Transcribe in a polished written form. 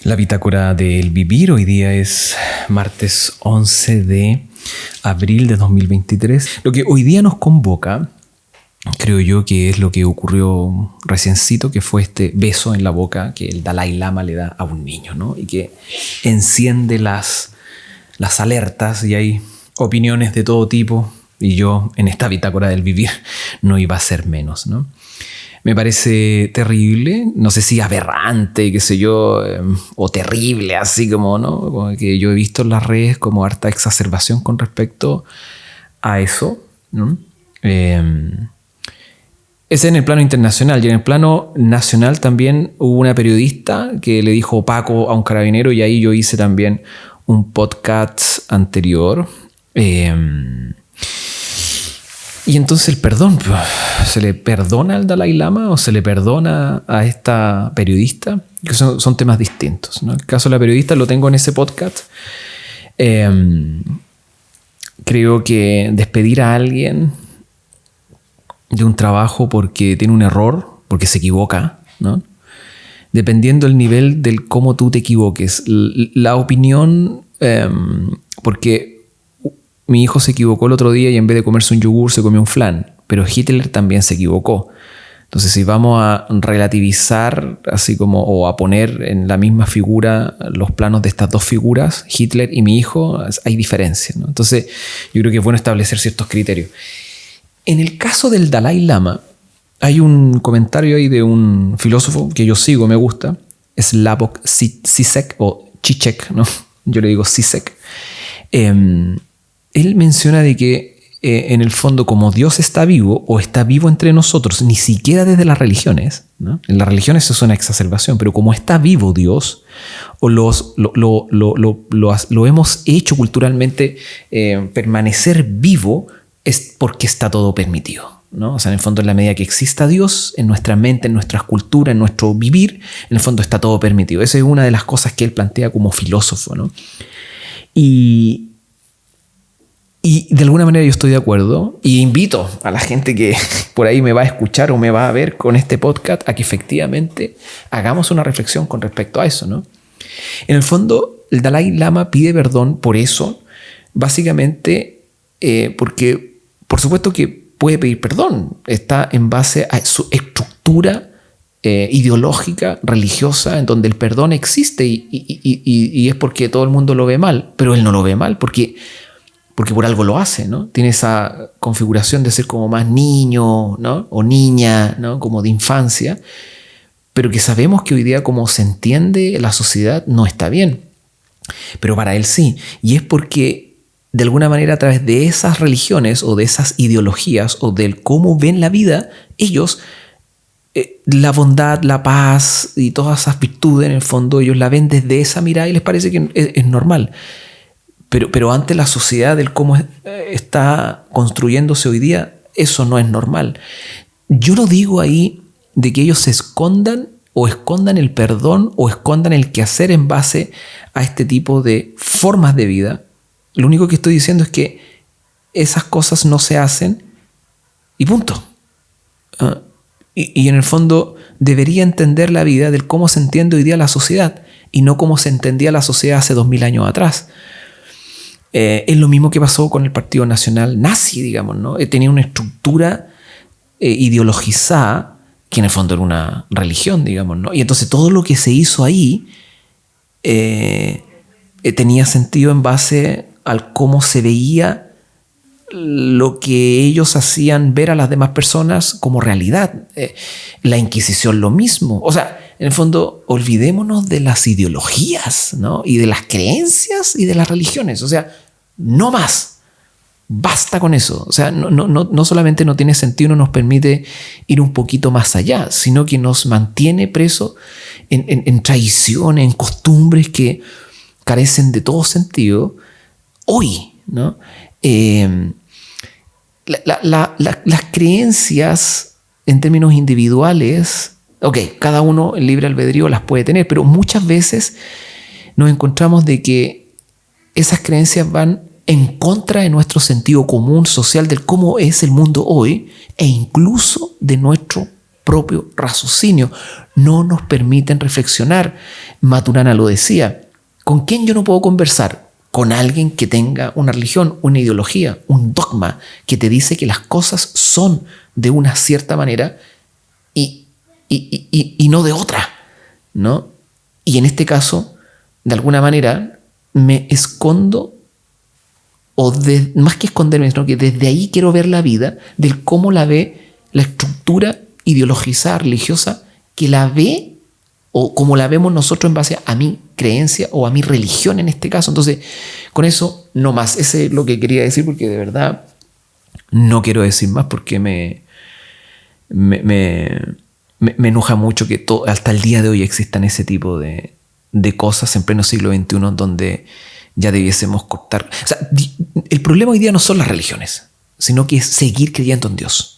La bitácora del vivir. Hoy día es martes 11 de abril de 2023. Lo que hoy día nos convoca, creo yo que es lo que ocurrió reciencito, que fue este beso en la boca que el Dalai Lama le da a un niño, ¿no? Y que enciende las alertas, y hay opiniones de todo tipo, y yo en esta bitácora del vivir no iba a ser menos, ¿no? Me parece terrible, no sé si aberrante, qué sé yo, o terrible, así como, ¿no? Como que yo he visto en las redes como harta exacerbación con respecto a eso, ¿no? Es en el plano internacional, y en el plano nacional también hubo una periodista que le dijo Paco a un carabinero, y ahí yo hice también un podcast anterior. Y entonces el perdón, ¿se le perdona al Dalai Lama o se le perdona a esta periodista? Que son temas distintos, ¿no? El caso de la periodista lo tengo en ese podcast. Creo que despedir a alguien de un trabajo porque tiene un error, porque se equivoca, ¿no? Dependiendo del nivel del cómo tú te equivoques. La opinión, porque mi hijo se equivocó el otro día y en vez de comerse un yogur se comió un flan, pero Hitler también se equivocó. Entonces, si vamos a relativizar así como, o a poner en la misma figura los planos de estas dos figuras, Hitler y mi hijo, hay diferencias, ¿no? Entonces, yo creo que es bueno establecer ciertos criterios. En el caso del Dalai Lama, hay un comentario ahí de un filósofo que yo sigo, me gusta, Slavoj Žižek o Žižek, ¿no? Yo le digo Žižek. Él menciona de que en el fondo, como Dios está vivo o está vivo entre nosotros, ni siquiera desde las religiones, ¿no? En las religiones eso es una exacerbación, pero como está vivo Dios, o lo hemos hecho culturalmente permanecer vivo, es porque está todo permitido, ¿no? O sea, en el fondo, en la medida que exista Dios, en nuestra mente, en nuestras culturas, en nuestro vivir, en el fondo está todo permitido. Esa es una de las cosas que él plantea como filósofo, ¿no? Y de alguna manera yo estoy de acuerdo, y invito a la gente que por ahí me va a escuchar o me va a ver con este podcast a que efectivamente hagamos una reflexión con respecto a eso, ¿no? En el fondo, el Dalai Lama pide perdón por eso, básicamente porque, por supuesto que puede pedir perdón, está en base a su estructura ideológica, religiosa, en donde el perdón existe y es porque todo el mundo lo ve mal, pero él no lo ve mal porque por algo lo hace, ¿no? Tiene esa configuración de ser como más niño, ¿no? O niña, ¿no? Como de infancia, pero que sabemos que hoy día, como se entiende la sociedad, no está bien. Pero para él sí. Y es porque, de alguna manera, a través de esas religiones o de esas ideologías o del cómo ven la vida, ellos, la bondad, la paz y todas esas virtudes, en el fondo, ellos la ven desde esa mirada y les parece que es normal. Pero ante la sociedad, del cómo está construyéndose hoy día, eso no es normal. Yo no digo ahí de que ellos se escondan o escondan el perdón o escondan el quehacer en base a este tipo de formas de vida. Lo único que estoy diciendo es que esas cosas no se hacen y punto. Y en el fondo debería entender la vida del cómo se entiende hoy día la sociedad y no cómo se entendía la sociedad hace 2000 años atrás. Es lo mismo que pasó con el Partido Nacional Nazi, digamos, ¿no? Tenía una estructura ideologizada que en el fondo era una religión, digamos, ¿no? Y entonces todo lo que se hizo ahí tenía sentido en base al cómo se veía lo que ellos hacían ver a las demás personas como realidad. La Inquisición lo mismo. O sea, en el fondo, olvidémonos de las ideologías, ¿no? Y de las creencias y de las religiones. O sea, no más. Basta con eso. O sea, no solamente no tiene sentido, no nos permite ir un poquito más allá, sino que nos mantiene presos en tradiciones, en costumbres que carecen de todo sentido hoy, ¿no? Las creencias en términos individuales, ok, cada uno el libre albedrío las puede tener, pero muchas veces nos encontramos de que esas creencias van en contra de nuestro sentido común social, del cómo es el mundo hoy, e incluso de nuestro propio raciocinio, no nos permiten reflexionar. Maturana lo decía, ¿con quién yo no puedo conversar? Con alguien que tenga una religión, una ideología, un dogma que te dice que las cosas son de una cierta manera y no de otra, ¿no? Y en este caso, de alguna manera, me escondo, más que esconderme, sino que desde ahí quiero ver la vida, del cómo la ve la estructura ideologizada, religiosa, que la ve o como la vemos nosotros en base a mi creencia o a mi religión en este caso. Entonces, con eso, no más. Ese es lo que quería decir, porque de verdad no quiero decir más, porque me enoja mucho que hasta el día de hoy existan ese tipo de cosas en pleno siglo XXI, donde ya debiésemos cortar. O sea, el problema hoy día no son las religiones, sino que es seguir creyendo en Dios.